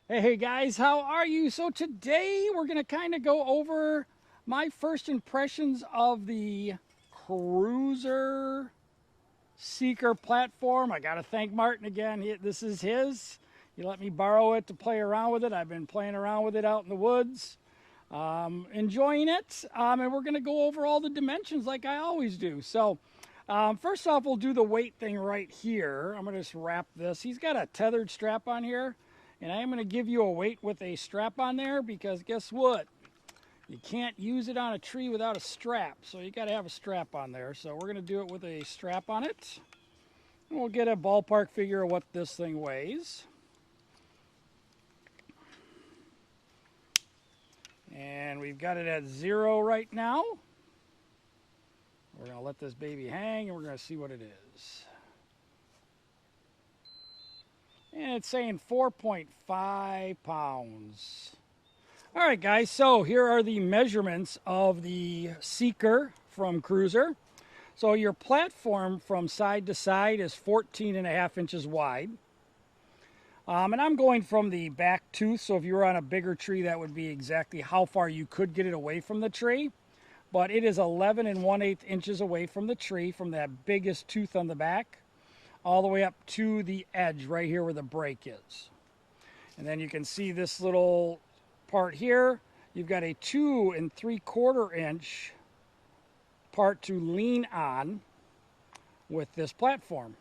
Hey guys, how are you? So today we're going to kind of go over my first impressions of the Cruzr Seeker platform. I got to thank Martin again. This is his. He let me borrow it to play around with it. I've been playing around with it out in the woods, enjoying it. And we're going to go over all the dimensions like I always do. So first off, we'll do the weight thing right here. I'm going to just wrap this. He's got a tethered strap on here. And I am going to give you a weight with a strap on there because guess what? You can't use it on a tree without a strap. So you got to have a strap on there. So we're going to do it with a strap on it. And we'll get a ballpark figure of what this thing weighs. And we've got it at 0 right now. We're going to let this baby hang and we're going to see what it is. And it's saying 4.5 pounds. All right, guys, so here are the measurements of the Seeker from Cruzr. So your platform from side to side is 14.5 inches wide. And I'm going from the back tooth, so if you were on a bigger tree, that would be exactly how far you could get it away from the tree. But it is 11 1/8 inches away from the tree, from that biggest tooth on the back, all the way up to the edge right here where the break is. And then you can see this little part here. You've got a 2 3/4 inch part to lean on with this platform.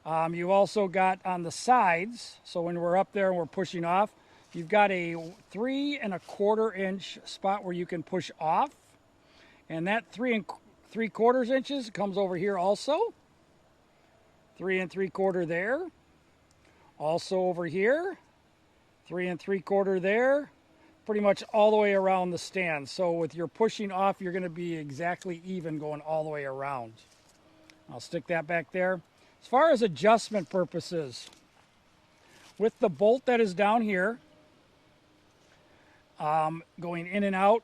You've also got on the sides, so when we're up there and we're pushing off, you've got a 3 1/4 inch spot where you can push off. And that 3 3/4 inches comes over here also. 3 3/4 there. Also over here, 3 3/4 there. Pretty much all the way around the stand. So with your pushing off, you're going to be exactly even going all the way around. I'll stick that back there. As far as adjustment purposes, with the bolt that is down here, going in and out,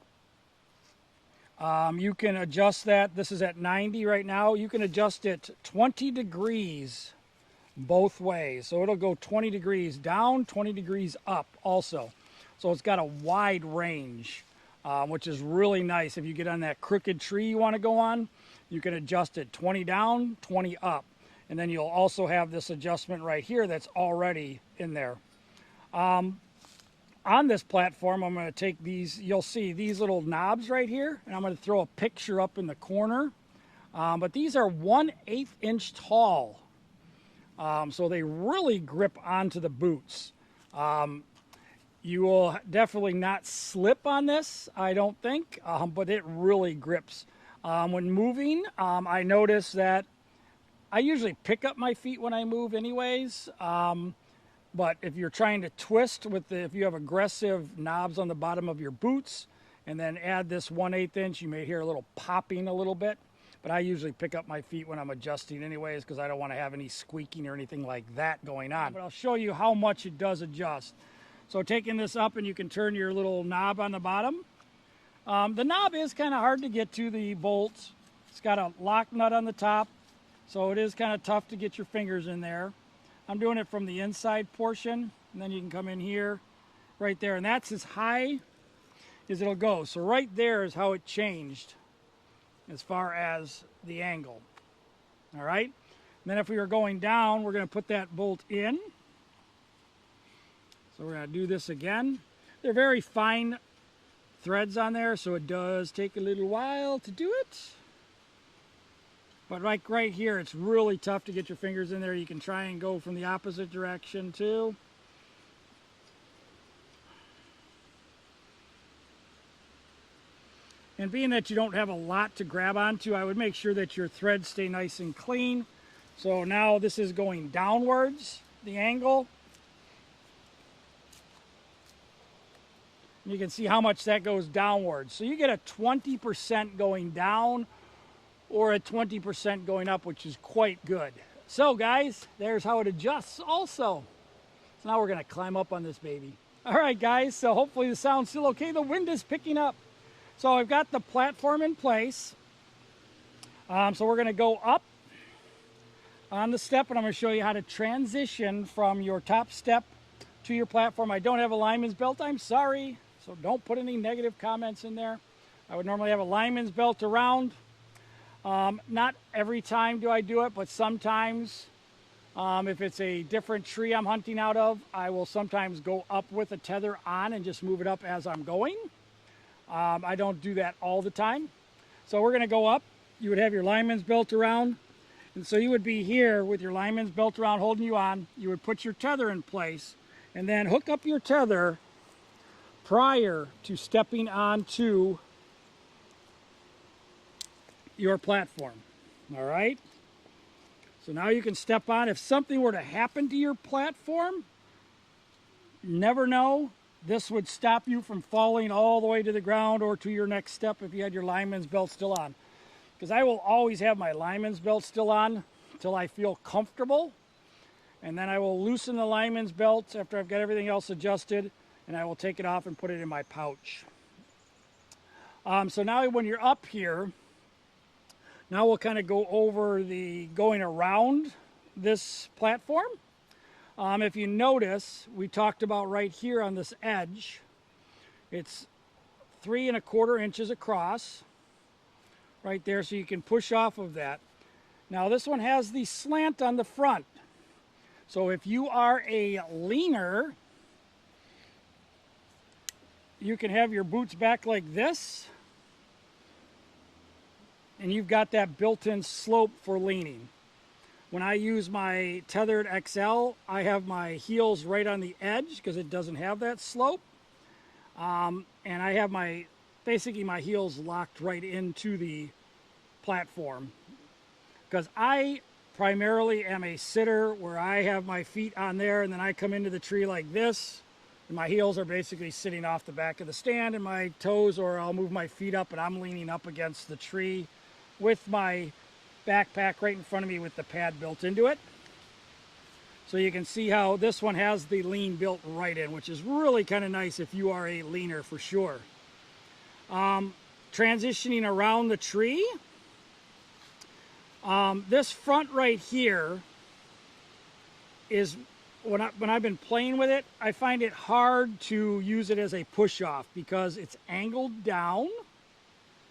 you can adjust that. This is at 90 right now. You can adjust it 20 degrees both ways. So it'll go 20 degrees down, 20 degrees up also. So it's got a wide range, which is really nice. If you get on that crooked tree you want to go on, you can adjust it 20 down, 20 up. And then you'll also have this adjustment right here that's already in there. On this platform, I'm going to take these, you'll see these little knobs right here, and I'm going to throw a picture up in the corner. But these are 1/8 inch tall. So they really grip onto the boots. You will definitely not slip on this, I don't think, but it really grips. When moving, I notice that I usually pick up my feet when I move anyways. But if you're trying to twist if you have aggressive knobs on the bottom of your boots and then add this 1/8 inch, you may hear a little popping a little bit. But I usually pick up my feet when I'm adjusting anyways because I don't want to have any squeaking or anything like that going on. But I'll show you how much it does adjust. So taking this up, and you can turn your little knob on the bottom. The knob is kind of hard to get to, the bolt. It's got a lock nut on the top, so it is kind of tough to get your fingers in there. I'm doing it from the inside portion, and then you can come in here, right there, and that's as high as it'll go. So right there is how it changed as far as the angle. All right, and then if we were going down, we're going to put that bolt in. So we're going to do this again. They're very fine threads on there, so it does take a little while to do it. But like right here, it's really tough to get your fingers in there. You can try and go from the opposite direction too. And being that you don't have a lot to grab onto, I would make sure that your threads stay nice and clean. So now this is going downwards, the angle. You can see how much that goes downwards. So you get a 20% going down or a 20% going up, which is quite good. So guys, there's how it adjusts also. So now we're going to climb up on this baby. All right, guys, so hopefully the sound's still okay. The wind is picking up. So I've got the platform in place. So we're going to go up on the step, and I'm going to show you how to transition from your top step to your platform. I don't have a lineman's belt, I'm sorry. So don't put any negative comments in there. I would normally have a lineman's belt around. Not every time do I do it, but sometimes if it's a different tree I'm hunting out of, I will sometimes go up with a tether on and just move it up as I'm going. I don't do that all the time. So we're going to go up. You would have your lineman's belt around. And so you would be here with your lineman's belt around holding you on. You would put your tether in place and then hook up your tether prior to stepping onto your platform. All right? So now you can step on. If something were to happen to your platform, never know. This would stop you from falling all the way to the ground or to your next step if you had your lineman's belt still on. Because I will always have my lineman's belt still on until I feel comfortable. And then I will loosen the lineman's belt after I've got everything else adjusted, and I will take it off and put it in my pouch. So now when you're up here, now we'll kind of go over the going around this platform. If you notice, we talked about right here on this edge, it's 3 1/4 inches across, right there, so you can push off of that. Now this one has the slant on the front. So if you are a leaner, you can have your boots back like this, and you've got that built-in slope for leaning. When I use my tethered XL, I have my heels right on the edge because it doesn't have that slope. And I have basically my heels locked right into the platform. Because I primarily am a sitter where I have my feet on there and then I come into the tree like this. And my heels are basically sitting off the back of the stand and my toes, or I'll move my feet up and I'm leaning up against the tree with my backpack right in front of me with the pad built into it. So you can see how this one has the lean built right in, which is really kind of nice if you are a leaner for sure. Transitioning around the tree, this front right here is, when I've been playing with it, I find it hard to use it as a push-off because it's angled down.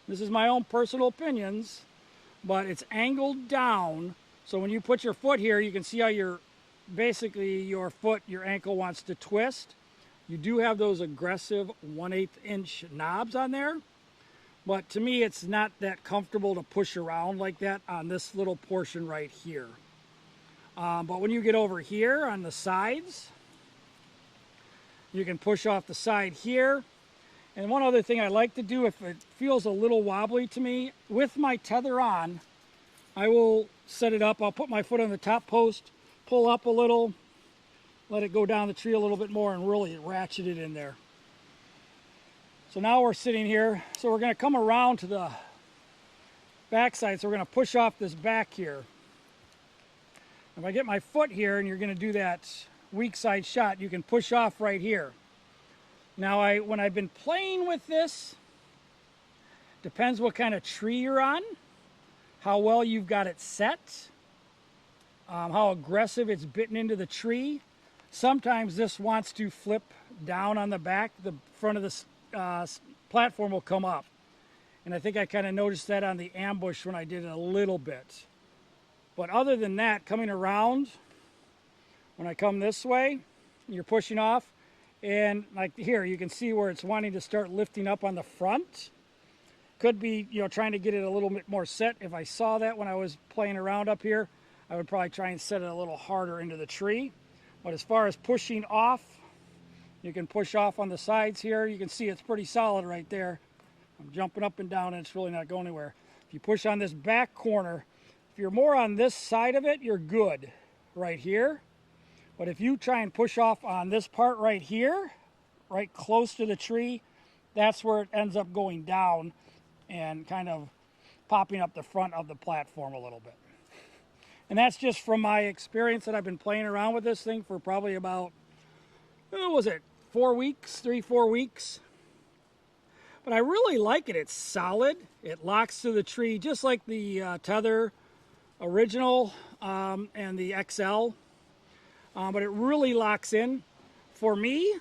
This is my own personal opinions, but it's angled down. So when you put your foot here, you can see how your ankle wants to twist. You do have those aggressive 1/8 inch knobs on there, but to me, it's not that comfortable to push around like that on this little portion right here. But when you get over here on the sides, you can push off the side here. And one other thing I like to do, if it feels a little wobbly to me, with my tether on, I will set it up. I'll put my foot on the top post, pull up a little, let it go down the tree a little bit more, and really ratchet it in there. So now we're sitting here. So we're going to come around to the back side. So we're going to push off this back here. If I get my foot here and you're going to do that weak side shot, you can push off right here. Now, when I've been playing with this, depends what kind of tree you're on, how well you've got it set, how aggressive it's bitten into the tree. Sometimes this wants to flip down on the back. The front of the platform will come up. And I think I kind of noticed that on the ambush when I did it a little bit. But other than that, coming around, when I come this way, you're pushing off. And like here, you can see where it's wanting to start lifting up on the front. Could be, trying to get it a little bit more set. If I saw that when I was playing around up here, I would probably try and set it a little harder into the tree. But as far as pushing off, you can push off on the sides here. You can see it's pretty solid right there. I'm jumping up and down and it's really not going anywhere. If you push on this back corner, if you're more on this side of it, you're good right here. But if you try and push off on this part right here, right close to the tree, that's where it ends up going down and kind of popping up the front of the platform a little bit. And that's just from my experience that I've been playing around with this thing for probably about, 4 weeks, 3-4 weeks. But I really like it. It's solid. It locks to the tree just like the Tether original and the XL. But it really locks in. for me,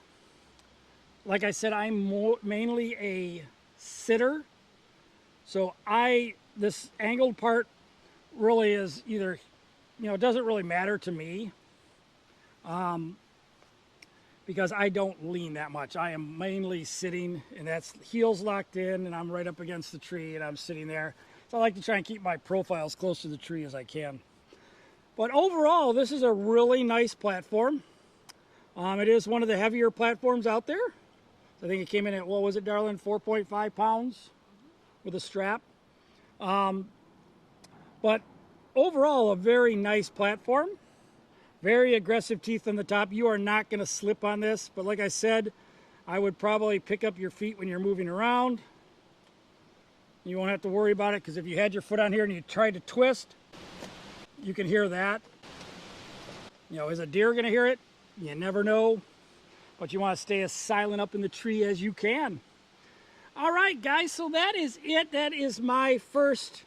like I said, I'm mainly a sitter. So this angled part really is either, it doesn't really matter to me. Because I don't lean that much. I am mainly sitting, and that's heels locked in, and I'm right up against the tree, and I'm sitting there. So I like to try and keep my profile as close to the tree as I can. But overall, this is a really nice platform. It is one of the heavier platforms out there. I think it came in at, what was it, darling, 4.5 pounds with a strap. But overall, a very nice platform. Very aggressive teeth on the top. You are not going to slip on this, but like I said, I would probably pick up your feet when you're moving around. You won't have to worry about it, because if you had your foot on here and you tried to twist, you can hear that. Is a deer going to hear it? You never know, but you want to stay as silent up in the tree as you can. All right, guys, so that is it. That is my first,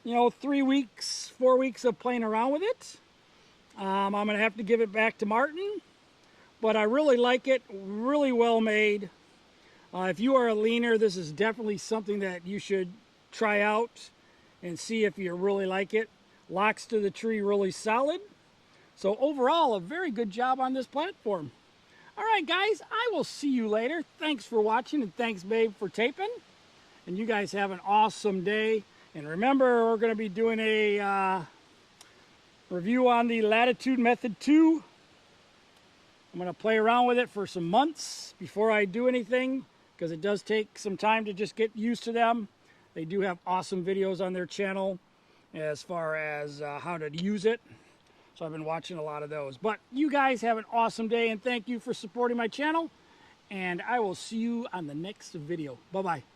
3 weeks, 4 weeks of playing around with it. I'm going to have to give it back to Martin, but I really like it, really well made. If you are a leaner, this is definitely something that you should try out and see if you really like it. Locks to the tree really solid. So overall, a very good job on this platform. All right, guys, I will see you later. Thanks for watching, and thanks, babe, for taping. And you guys have an awesome day. And remember, we're going to be doing a review on the Latitude Method 2. I'm going to play around with it for some months before I do anything, because it does take some time to just get used to them. They do have awesome videos on their channel as far as how to use it. So I've been watching a lot of those. But you guys have an awesome day, and thank you for supporting my channel. And I will see you on the next video. Bye-bye.